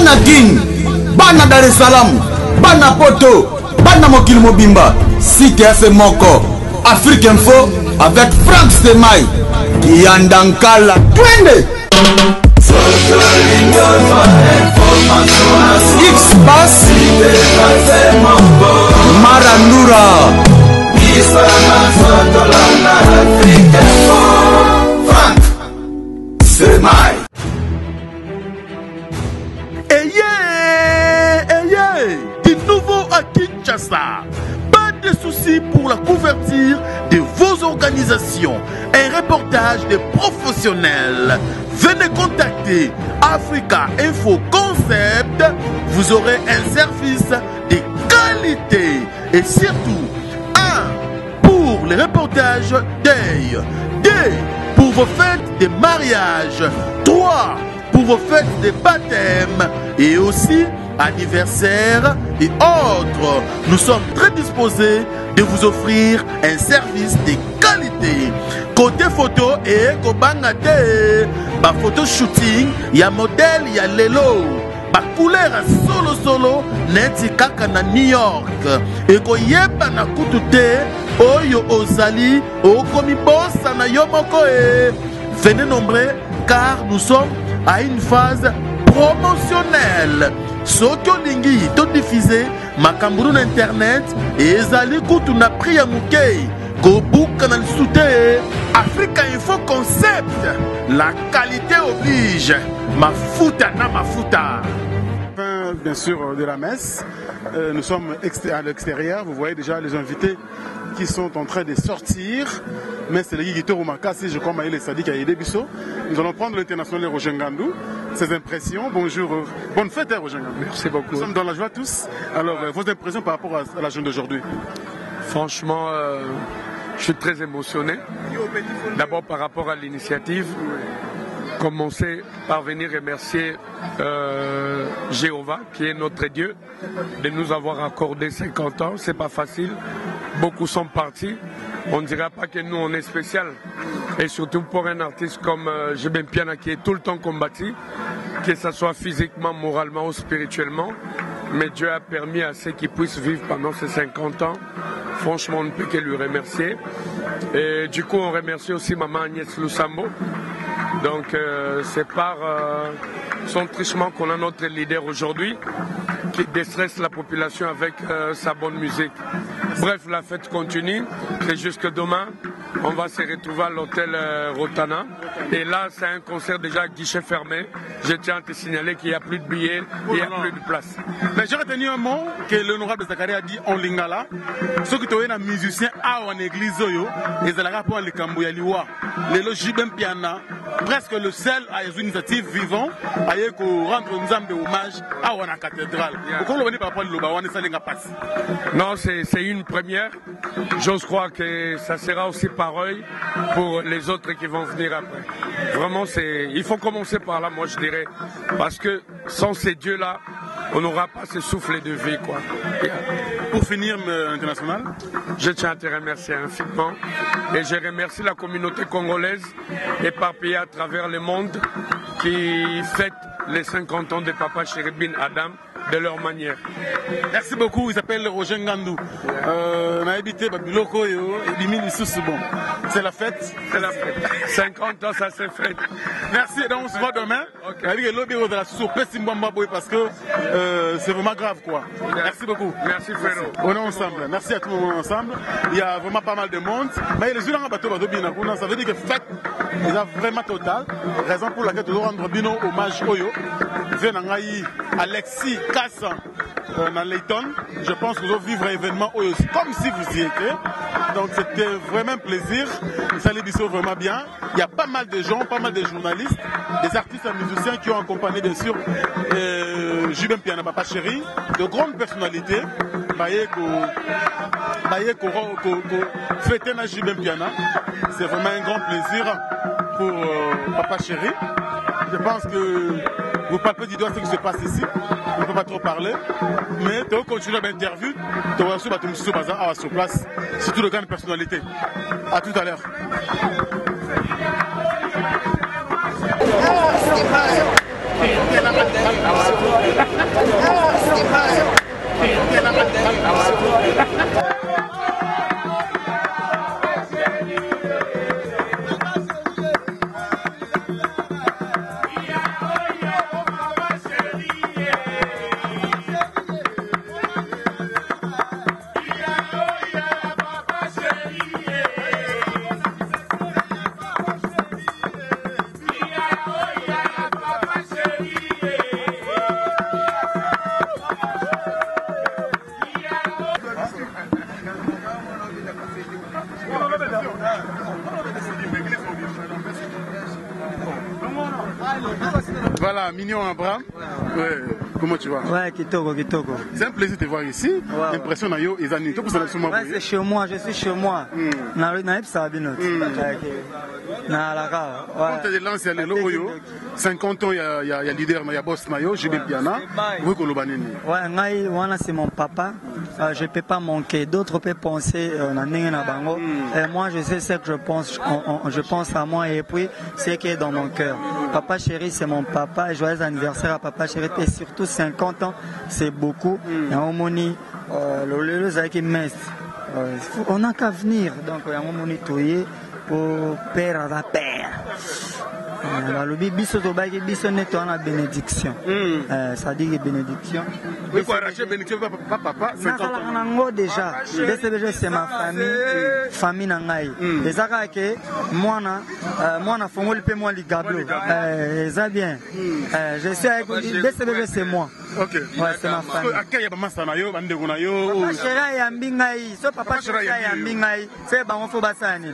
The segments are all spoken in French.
bana Guine, bana Dar es Salaam, bana Poto, bana Mokili Mobimba, site FM Moko, Afrique Info avec Frank Stemai, Yandankala, twende. X-Bass, Marandura, Frank Stemai. Du nouveau à Kinshasa. Pas de soucis pour la couverture de vos organisations. Un reportage de professionnels. Venez contacter Africa Info Concept. Vous aurez un service de qualité. Et surtout, 1. Pour les reportages deuil. 2. Pour vos fêtes de mariage. 3. Pour vos fêtes de baptême. Et aussi anniversaire et autres. Nous sommes très disposés de vous offrir un service de qualité. Côté photo et kobangate, ba photo shooting, ya modèle, ya lelo, ba couleur solo neti kaka na New York. Et ko yeba na kutute, oyo ozali, okomi bossa na yomoko e. Venez nombreux car nous sommes à une phase promotionnelle. Soki olingi to diffuser makamburu na internet ezali kutu na prix ya mukei kobuka na lisute Africa Info Concept, la qualité oblige. Mafuta na mafuta. Bien sûr de la messe, nous sommes à l'extérieur. Vous voyez déjà les invités qui sont en train de sortir. Mais c'est le Guito Makassi, je crois, Maïle Sadik à Yedebiso. Nous allons prendre l'international Roger Ngandou. Ses impressions. Bonjour, bonne fête Roger Ngandou. Merci beaucoup. Nous sommes dans la joie tous. Alors, vos impressions par rapport à la journée d'aujourd'hui? Franchement, je suis très émotionné. D'abord par rapport à l'initiative. Commencer par venir remercier Jéhovah, qui est notre Dieu, de nous avoir accordé 50 ans. C'est pas facile. Beaucoup sont partis. On ne dira pas que nous, on est spécial. Et surtout pour un artiste comme Jebem Piana, qui est tout le temps combattu, que ce soit physiquement, moralement ou spirituellement. Mais Dieu a permis à ceux qui puissent vivre pendant ces 50 ans. Franchement, on ne peut que lui remercier. Et du coup, on remercie aussi Maman Agnès Lusambo. Donc, c'est par son trichement qu'on a notre leader aujourd'hui, qui déstresse la population avec sa bonne musique. Bref, la fête continue. C'est jusque demain. On va se retrouver à l'hôtel Rotana. Et là, c'est un concert déjà à guichet fermé. Je tiens à te signaler qu'il n'y a plus de billets, il n'y a plus de place. Mais j'ai retenu un mot que l'honorable Zakari a dit en lingala. Ceux qui sont un musicien en église, ils ont rapport à l'Ekambouya Liwa. Les Jibem Piana, presque le seul à une initiative vivant, à rendre un hommage à la cathédrale. Pourquoi on ne peut pas le Non, c'est une première. J'ose croire que ça sera aussi pareil pour les autres qui vont venir après. Vraiment, il faut commencer par là, moi je dirais. Parce que sans ces dieux-là, on n'aura pas ce souffle de vie, quoi. Pour finir, international, je tiens à te remercier infiniment. Et je remercie la communauté congolaise éparpillée à travers le monde qui fête les 50 ans de Papa Chéribin Adam de leur manière. Merci beaucoup, il s'appelle Roger Ngandou. On a habité Babiloko et bon. C'est la fête. C'est la fête. 50 ans, ça s'est fait. Merci, donc on se voit demain. Avec le bureau de la surprise parce que c'est vraiment grave, quoi. Merci beaucoup. Merci frérot. On est ensemble. Merci à tout le monde ensemble. Il y a vraiment pas mal de monde. Mais les gens ont bateau, ça veut dire que fête est vraiment totale. Raison pour laquelle nous devons rendre Bino hommage Oyo. Alexis Kassa dans Layton. Je pense que vous allez vivre un événement comme si vous y étiez. Donc c'était vraiment un plaisir. Ça les bisous vraiment bien. Il y a pas mal de gens, pas mal de journalistes, des artistes et musiciens qui ont accompagné bien sûr Jubem Piana Papa Chéri, de grandes personnalités. Fêter na Jubem Piana. C'est vraiment un grand plaisir pour Papa Chéri. Je pense que vous palpez du doigt ce qui se passe ici. On ne peut pas trop parler. Mais tu vas continuer l'interview. Tu vas sur place. Surtout le grandes personnalités. A tout à l'heure. Ah, Mignon Abraham. Ouais. Comment tu vas? Ouais, Kitoko. C'est un plaisir de te voir ici. L'impression que tu es c'est chez moi, je suis chez moi. Quand tu es lancé à l'élo, 50 ans, il y a leader, il y a boss, JB Piana. Ouais, c'est mon papa. Je ne peux pas manquer. D'autres peuvent penser et moi, je sais ce que je pense. Je pense à moi et puis ce qui est dans mon cœur. Papa chéri, c'est mon papa. Et joyeux anniversaire à papa chéri. Et surtout 50 ans, c'est beaucoup. Et on moni, on n'a qu'à venir. Donc, on moni pour père à la père. Le biso tobaki biso neto na bénédiction. Ça dit bénédiction. Oui, quoi, racheter bénédiction papa. Nango déjà. BCBG c'est ma famille nangai. Ezaka ke moi fongoli pe moi ligablo. Ça bien. Je suis avec BCBG c'est moi. OK. Ouais, c'est ma famille. Akaya ba masana yo bandeko na yo. Papa chéri ya mbingai. So papa chéri ya mbingai. C'est bango fo basani.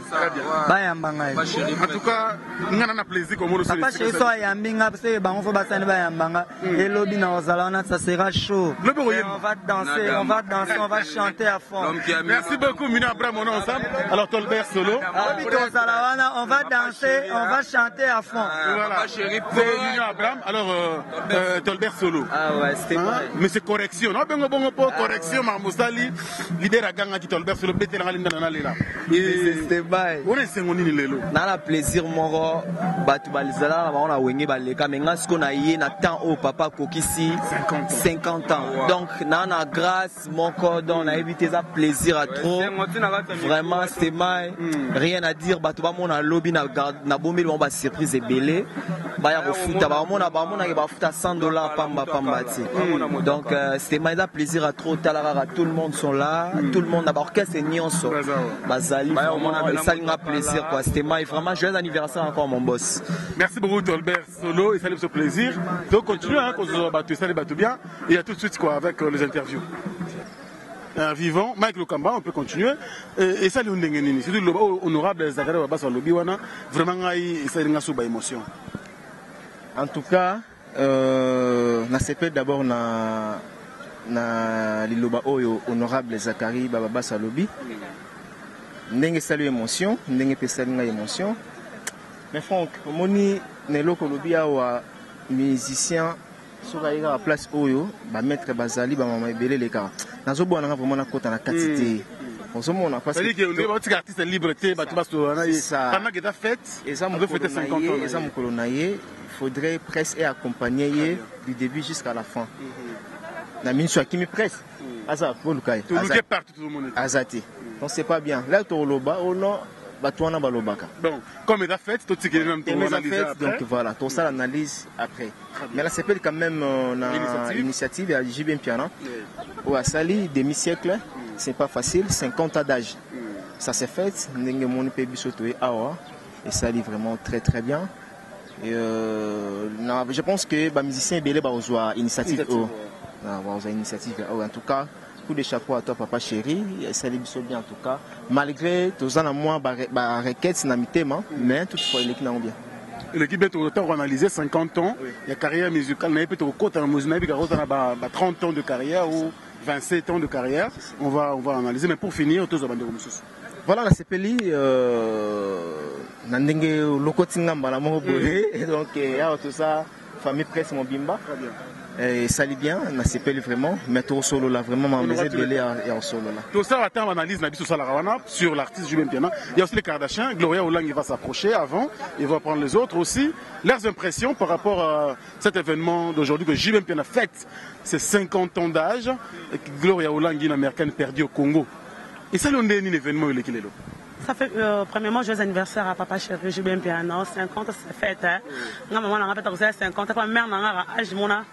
Ba ya mbangai. En tout cas, ngana na plaisir comme on papa chéri so ya mbinga parce que bango fo basani ba ya mbanga. Et lobi na ozalana ça sera chaud. On va danser, on va chanter à fond. Merci beaucoup Mignon Abraham, on est ensemble. Alors Tolbert Solo. On va danser, on va chanter à fond. Voilà. C'est Mignon Abraham. Alors Tolbert Solo. Ah ouais, c'était mais c'est correction. Non, bongo pour correction Mamoussali, leader à ganga qui Tolbert Solo bête na linda na lela. C'était bail. On est sengoni lelo. Na la plaisir moro batu balizala on a wenge baleka mais nga siko na yé na temps au papa kokisi 50 ans. Donc nana grâce mon cordon a évité ça plaisir à trop. Vraiment c'est mal. Rien à dire batu ba mona lobby na bombe on ba surprise et belé. Ba ya refuta ba mona ba futa $100 pamba. Donc c'était un plaisir à trop. Tout le monde sont là, tout le monde a orchestre et nyonso. Bazali, ça un plaisir quoi. C'était vraiment joyeux anniversaire encore mon boss. Merci beaucoup Tolbert Solo et ça ce plaisir. Donc continue hein, qu'on se battu, ça les battu bien. Et à tout de suite quoi avec les interviews. Vivant, Mike Lokamba, on peut continuer. Et ça les ndengeni, surtout l'honorable Zakari Babassa Lobi wana, vraiment ça il y a une émotion. En tout cas. D'abord na liloba oyo honorable Zakari Babassa Lobi ndenge salu émotion ndenge pesalinga émotion mais Franck moni neloko lobi awa musicien soka ira place oyo ba maître bazali ba mama ebele leka nazobona nga vraiment na kota na quantité on se montre parce que les artistes liberté ba tuba so na pendant que ta fête et ça on veut fêter 50 ans et ça mon colonaye faudrait presque accompagner du début jusqu'à la fin. La ministre qui me presse. Asa pour le cas. Tout le partout tout le monde. Azati. Donc c'est pas bien. Là tu loba oh non batouana balobaka. Bon, comme il a fait tout ce qui est même tout analyse donc voilà, tout ça l'analyse après. Mais là c'est quand même l'initiative à JB Piana. Au Asali demi-siècle, c'est pas facile, 50 ans d'âge. Ça s'est fait, ndenge moni pe bisoto e awa et ça dit vraiment très très bien. Et je pense que les musiciens belé ba ozwa initiative en tout cas coup de chapeau à toi papa chéri ça les biso bien en tout cas malgré tous en moi ba requête na mitema mais toutefois l'équipe n'a bien l'équipe est autant analysé 50 ans il y a carrière musicale n'a peut-être au côté en musique n'a 30 ans de carrière ou 27 ans de carrière on va analyser mais pour finir tous abandonner voilà la CPLI nandenge lokotinga mbala moko boye donc tout ça famille presse mon bimba et ça lit bien na CPLI vraiment mais tout solo là vraiment m'embêter belé et solo là tout ça attend analyse na biso sala rawana sur l'artiste JB Piana il y a aussi les Kardashians Gloria Olang il va s'approcher avant il va prendre les autres aussi leurs impressions par rapport à cet événement d'aujourd'hui que JB Piana fête ses 50 ans d'âge et que Gloria Olang une américaine perdue au Congo. Et ça, c'est un événement où il est là. Ça fait premièrement joyeux anniversaire à papa chéri JB Piana 50 c'est fête hein. Ma maman n'a pas fait 50 ma mère n'a âge mona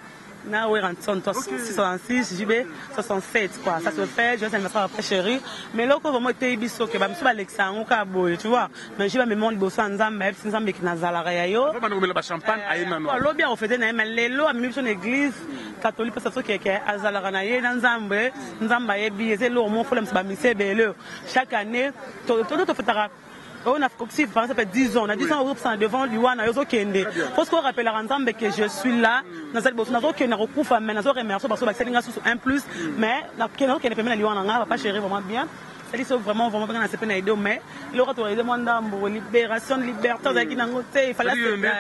na oui 66 JB 67 quoi ça se fait joyeux anniversaire à papa chéri mais là quand vraiment été biso que ba monsieur Alexandre ka boy tu vois mais JB me montre bosso nzambe nzambe ki nazala ya yo ba na ba champagne ayena no lo bien on fait na mais lelo a mis sur l'église catholique parce que qui azala na ye nzambe yebi c'est lo mo problème ba mise belé chaque année tout fêtera On a ça fait 10 ans. On a 10 ans devant Liwana. Il faut se rappeler ensemble que je suis là. Dans cette bourse, nous avons remercié parce que c'est un plus. Mais nous avons fait Liwana. Pas chéri vraiment bien. C'est vraiment bien dans cette peine. Mais le retour de mon libération, liberté. Il fallait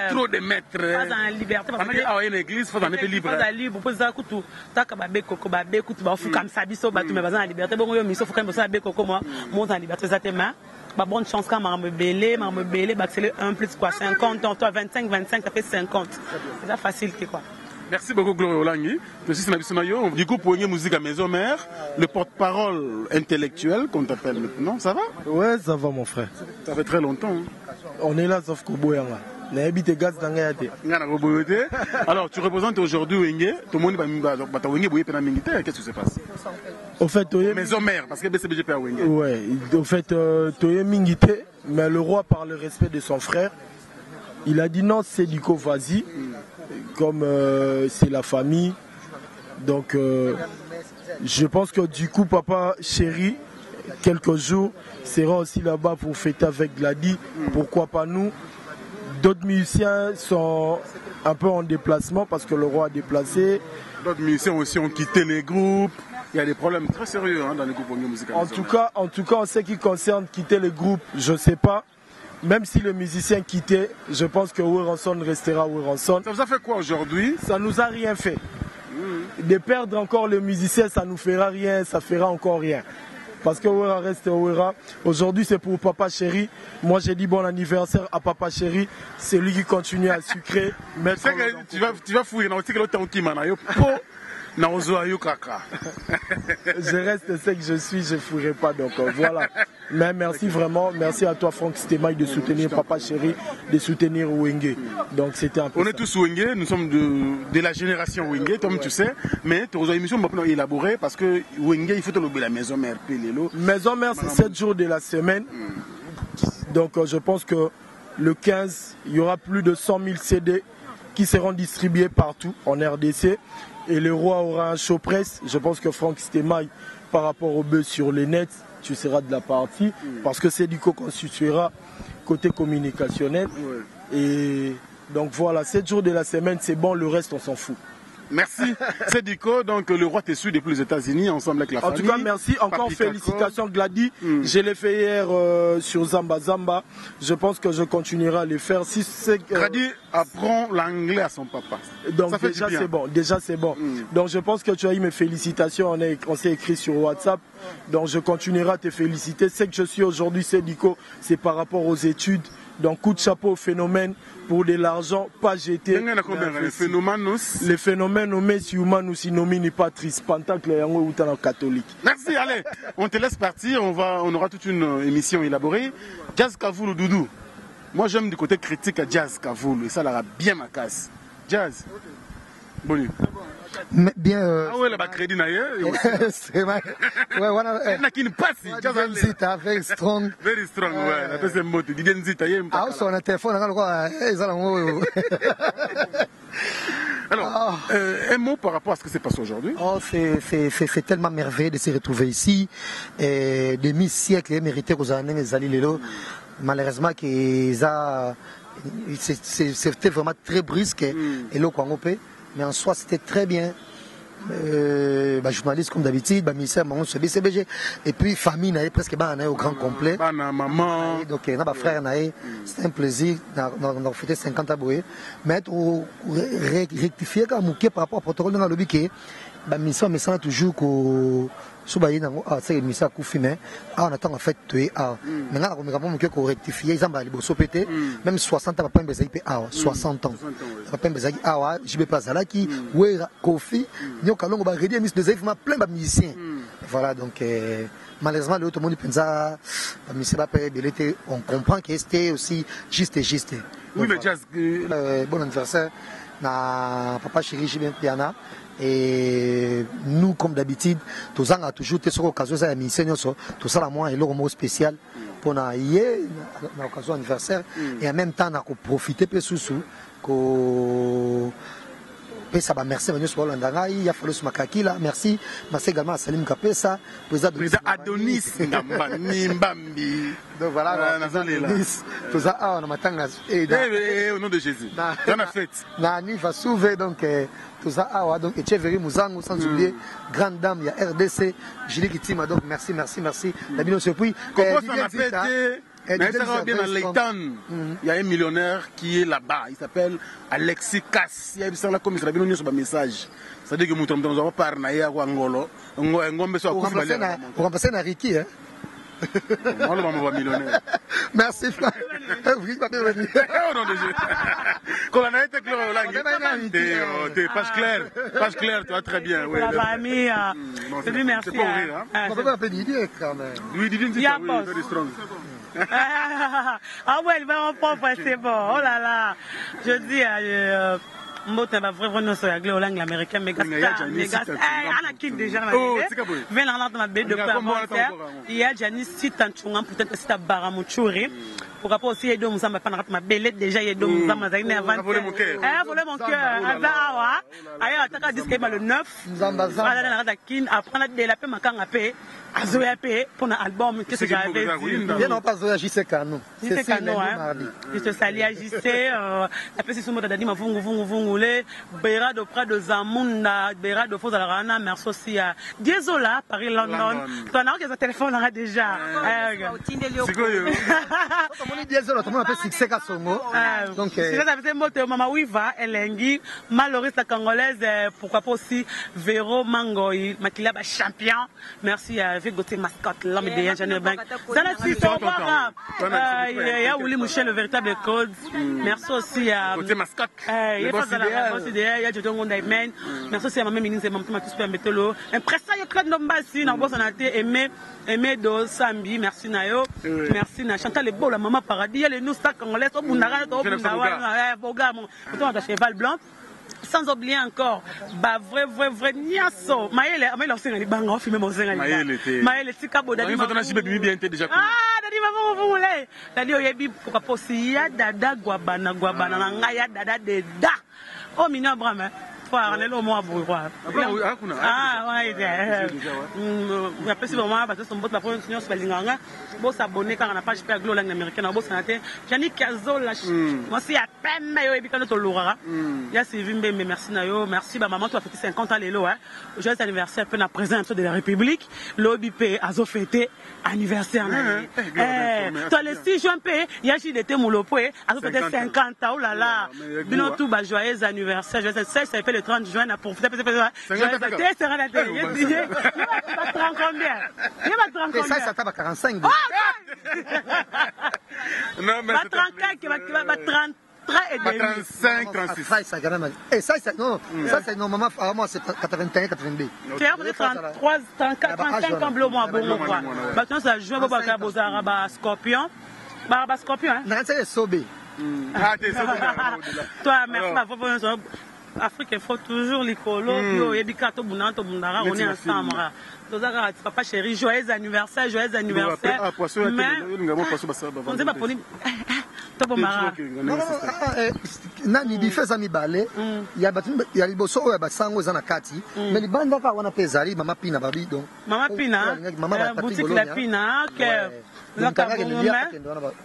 trop de maîtres. Pas en liberté. Parce que à une église, il faut en être libre. Pas libre. Pour ça, tout. Takababé Koko, Babé, Koutou, Bafou, comme ça, Bisso, Batou, mais en liberté. Bon, il faut que je me Koko, moi, monte en liberté. Bonne chance quand je me belé, c'est 1 plus quoi, 50 ans, toi 25, ça fait 50. C'est ça facile quoi. Merci beaucoup Gloria Olangi. Du coup, pour une musique à Maison Mère, le porte-parole intellectuel qu'on t'appelle maintenant, ça va? Ouais, ça va mon frère. Ça fait très longtemps. Hein. On est là sauf qu'au Boyanga. Alors, tu représentes aujourd'hui Wenge. Tout le monde va Wenge Boye Penamingite. Qu'est-ce qui se passe? Au fait, Maison Mère, parce que BCBGP à Wenge. Ouais, au fait, Toye Mingite, mais le roi, par le respect de son frère, il a dit non, c'est Diko, vas-y. Comme c'est la famille. Donc, je pense que du coup, papa chéri, quelques jours, sera aussi là-bas pour fêter avec Glady. Pourquoi pas nous? D'autres musiciens sont un peu en déplacement parce que le roi a déplacé. D'autres musiciens aussi ont quitté les groupes. Il y a des problèmes très sérieux dans les groupes musicaux. En tout cas, en ce qui concerne quitter les groupes, je ne sais pas. Même si le musicien quittait, je pense que Weranson restera Weranson. Ça vous a fait quoi aujourd'hui? Ça nous a rien fait. De perdre encore le musicien, ça nous fera rien, ça fera encore rien. Parce que Ouera reste Ouera. Aujourd'hui, c'est pour Papa Chéri. Moi, j'ai dit bon anniversaire à Papa Chéri. C'est lui qui continue à sucrer. Tu vas fouiller dans le temps qui m'a je reste ce que je suis, je ne fouillerai pas. Donc voilà. Mais merci vraiment. Merci à toi, Franck Stémaï, de soutenir Papa Chéri, de soutenir Wenge. Donc c'était un peu. On est tous Wenge, nous sommes de la génération Wenge, comme tu sais. Mais tu as une émission élaborée parce que Wenge, il faut te l'oublier la maison mère. Maison mère, c'est 7 jours de la semaine. Donc je pense que le 15, il y aura plus de 100 000 CD qui seront distribués partout en RDC. Et le roi aura un show presse. Je pense que Franck Stémaï, par rapport au buzz sur les nets, tu seras de la partie. Parce que c'est du coup constituera côté communicationnel. Et donc voilà, 7 jours de la semaine, c'est bon, le reste, on s'en fout. Merci. C'est Diko, donc le roi te suit depuis les États-Unis, ensemble avec la famille. En tout cas, merci. Encore félicitations Glady. Je l'ai fait hier sur Zamba Zamba. Je pense que je continuerai à le faire. Si Glady apprend l'anglais à son papa. Donc ça fait déjà c'est bon. Déjà c'est bon. Donc je pense que tu as eu mes félicitations. On s'est écrit sur WhatsApp. Donc je continuerai à te féliciter. Ce que je suis aujourd'hui, c'est Diko. C'est par rapport aux études. Donc coup de chapeau au phénomène pour de l'argent pas jeté. Les phénomènes nommés si humain ou si nomini patris pentacle yango ou catholique. Merci, allez, on te laisse partir, on aura toute une émission élaborée. Jazz Kavoulou Doudou. Moi j'aime du côté critique à Jazz Kavoulou et ça l'aura bien ma casse. Jazz. Bonne Mais bien. Ah ouais, là-bas, crédit d'ailleurs. C'est vrai. Ouais, voilà. Il n'a qu'une passe. Zita, very strong. Very strong, ouais. La deuxième mot, il dit Zita. Ah, sur un téléphone, on a le droit. Alors, un mot par rapport à ce qui s'est passé aujourd'hui. Oh, c'est tellement merveilleux de se retrouver ici. Et demi-siècle mérité aux années, les Alilelo. Malheureusement, c'était vraiment très brusque. Et l'eau, quoi, on peut. Mais en soi, c'était très bien. Journaliste comme d'habitude, ministère, BCBG. Et puis, famille, presque au grand complet. Maman. Donc, frère, c'était un plaisir. On a fêté 50 aboués. Mais pour rectifier, par rapport au protocole de la lobby, le ministère me semble toujours que. C'est le ministère qui on attend en fait maintenant on a rectifier ils ont pété même 60 ans pas un 60 ans pas un je vais pas ça là qui Kofi nous allons va rédiger des événements plein de musiciens voilà donc malheureusement l'autre monde pense ça on comprend que c'était aussi juste oui mais Jazz bon anniversaire na Papa Chéri JB Piana. Et nous, comme d'habitude, tous avons toujours été sur l'occasion de la mission, tout ça, moi, et le mot spécial pour l'occasion anniversaire. Et en même temps, on a profité de sous ça va merci Manu sur Landanga, il y a fallu ce makaki là, merci également à Salim Kapesa, président Adonis Nimbambi. Donc voilà, tout ça on a matin au nom de Jésus. On a fait. Nani va sauver donc tout ça donc Echeverry Mouzango sans oublier grande dame il y a RDC, Julie Kitima donc merci. La bino surpris. Comment ça m'a fait mais ça va bien dans l'Eitan. Il y a un millionnaire qui est là-bas. Il s'appelle Alexis Kass. Il y a un comme ça. Il y a un message. C'est-à-dire que nous avons parlé à Angolo. On va passer à Ricky. Merci. Page claire, tu vas très bien. La famille, c'est lui, merci. On va pas appeler Didier quand même. Oui, Didier, c'est strong. Ah ouais, il va en prendre, c'est bon. Oh là là. Je dis à Mota va vraiment sur la langue américaine, mais on a qui déjà vient dans ma baie de commentaire. Il y a Janice Sitanchunga peut-être que c'est à Baramuchuri. Pour rapport aussi à Dom Zamba pendant ma belle déjà il y a Dom Zamba Zaine avant. Volé mon cœur. Volé mon cœur. Azawa. Ailleurs attaque disque le 9. Zamba Zamba. Ala na kin apprendre de la paix makanga paix. Azoya paix pour un album qu'est-ce que j'avais dit. Bien non pas Zoya JC Kano. C'est Kano hein. Je te salue à JC la paix c'est son mot d'adi ma vungu Beira de près de Zamunda, Beira de Fozalana, merci aussi à Diezola, Paris, London. Tu as un téléphone là déjà. C'est quoi on est Diezola, tout le monde appelle succès Kassongo. Donc, si vous avez un mot de Maman Wiva, Elengi, Malloris la Congolaise, pourquoi pas aussi Véro Mangoy, Makilaba champion. Merci à Vigoté Mascotte, l'homme de Janine Bank. Ça là, si c'est au revoir. Il y a Willy Mouchel, le véritable code. Merci aussi à Vigoté Mascotte. Merci aussi à ma ministre et maman qui se mettre l'eau. Impression que Claude Nombasi na boss na té aimé do Sambi merci nayo merci na Chantal le beau la maman paradis les nous ça congolais au bundara au bundara boga mon on cheval blanc. Sans oublier encore, bah vrai niaso. Maëlle aussi on banga on filme mon zenga. Maëlle tika bodani. Il faut qu'on a bien déjà. Ah, dadi va vous voulez. Dadi oyebi pourquoi pas si ya dada guabana na ngaya dada de da. Oh mignon Abraham. Faut aller au moins pour voir. Ah ouais. Il y a plus vraiment parce que son bot la première senior spellinganga. Bon s'abonner quand on a page per langue américaine bon santé. Jani Kazo la. Moi si à peine yo ebi quand to lora. Ya Sylvie mais merci nayo, merci ba maman tu as fêté 50 ans lelo hein. Joyeux anniversaire peu na président de la République. L'OBP azo fêté anniversaire na. Toi le 6 juin pé ya JDT Moulopo azo fêté 50 ans oh là là. Bino tout ba joyeux anniversaire. Je sais ça fait le 30 juin pour fêter ça tape à 45 non mais 35 qui va 33 et 35 36 et ça non ça c'est normalement moi c'est 81 82 c'est 33 34 35 ans bleu moi bon quoi maintenant ça joue Bobaka Bozara ba Scorpion hein non c'est Sobé toi merci ma Afrique il faut toujours l'écolo bio et bikato bunanto bundara on est ensemble papa chéri joyeux anniversaire mais on sait pas pour nani bifeza mibale ya liboso oyo basango eza na kati mais libandaka wana mpe ezali mama pina babi donc mama pina boutique la pina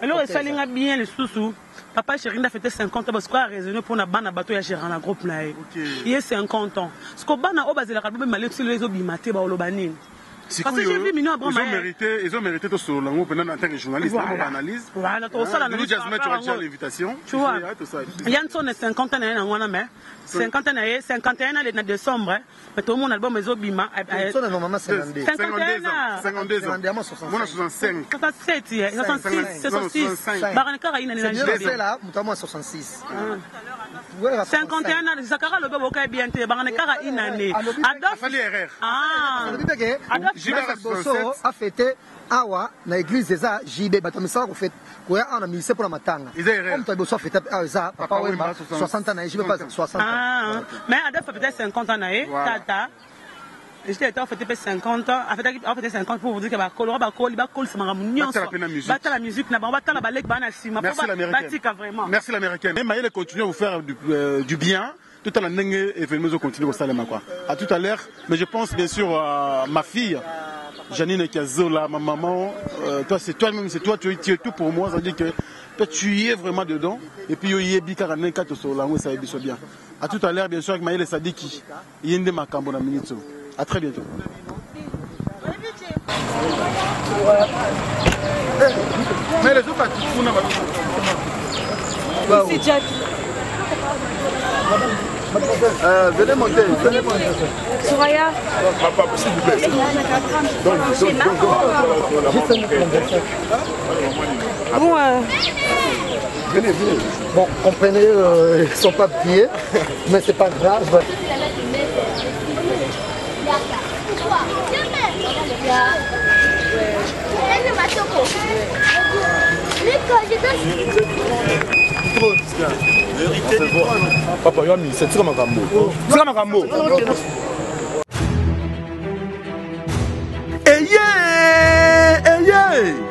alors esalinga bien lisusu papa chéri n'a fêté 50 ans parce qu'on a raisonné pour na bana bato ya gérer na groupe na il y a 50 ans ce que bana o bazela kalbo malé sur les obimate ba olobani. Parce que j'ai vu ils ont mérité tout sur l'angle pendant en tant que journaliste pour analyse. Voilà, tout ça nous jasmin tu as l'invitation. Tu vois. Yanson est 50 ans na ngwana mais 50 ans 51 ans le décembre mais tout le monde album les obima. Ça normalement 52 ans. Moi 65. 66. Baranka ina na c'est là notamment 66. 51 ans Zakara le babo ka bien te baranka ina né. Adolphe erreur. Ah. Boso a fêté awa na église eza JB batomisa ko fête ko ya ana mise pour la matanga comme toi boso a fêté eza papa wemba 60 ans na JB pas 60 ans mais Adolphe peut-être 50 ans na tata j'étais en fait 50 ans en fait 50 pour vous dire que ba kolora ba kol c'est maramu nyonso bata la musique na ba bata la balek bana sima merci l'américaine vraiment merci l'américaine mais Maëlle continue à vous faire du bien tout à l'heure, événement continue au Salema quoi. À tout à l'heure, mais je pense bien sûr à ma fille, Janine Kiazola, ma maman. Toi, c'est toi-même, c'est toi, tu es tout pour moi. Ça veut dire que toi, tu y es vraiment dedans. Et puis, il y a Bikaranen Katosola, ça y est bien. À tout à l'heure, bien sûr, avec Maëlle Sadiki, il y a une Makambo na Minito. À très bientôt. Mais les autres, c'est Jack. Venez monter, venez monter. Soraya. Papa, s'il vous plaît. Bon, venez, venez. Bon, comprenez, ils ne sont pas pliés, mais c'est pas grave. Papa, c'est tiré ma rambo. Tiré ma rambo.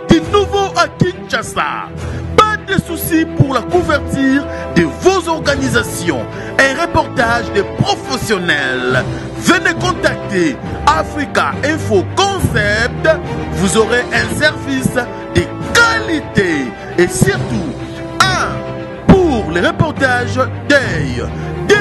Du nouveau à Kinshasa. Pas de soucis pour la couverture de vos organisations. Un reportage des professionnels. Venez contacter Africa Info Concept. Vous aurez un service de qualité et surtout pour les reportages deuil, 2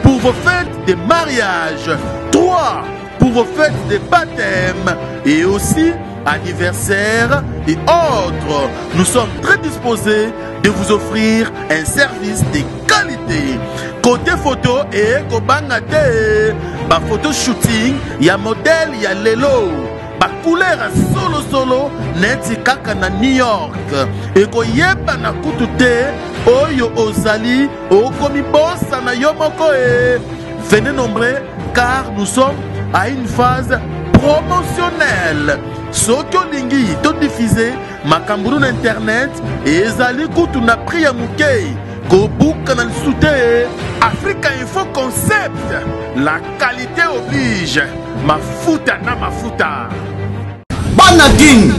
pour vos fêtes de mariage, 3 pour vos fêtes de baptême et aussi anniversaire et autres. Nous sommes très disposés de vous offrir un service de qualité. Côté photo et kobangate, ba photo shooting, il y a modèle, il y a lelo. Ba couleur solo neti kaka na New York. Et ko yeba na kutute oyo ozali okomi bossa na yo moko e. Venez nombreux car nous sommes à une phase promotionnelle. Soki olingi to diffuser makamburu na internet ezali kutu na prix ya muke kobuka na lisute. Africa Info Concept, la qualité oblige. Mafuta na mafuta. Bana King,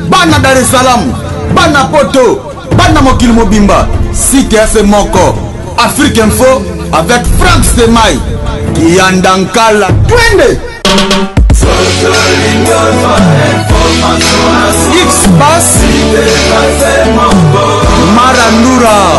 Bana Dar es Salaam, Bana Poto, Bana Mokil Mobimba, CTF Moko, Afrique Info avec Frank Stemai, Kiandankala, Twende. X-Bass, Marandura.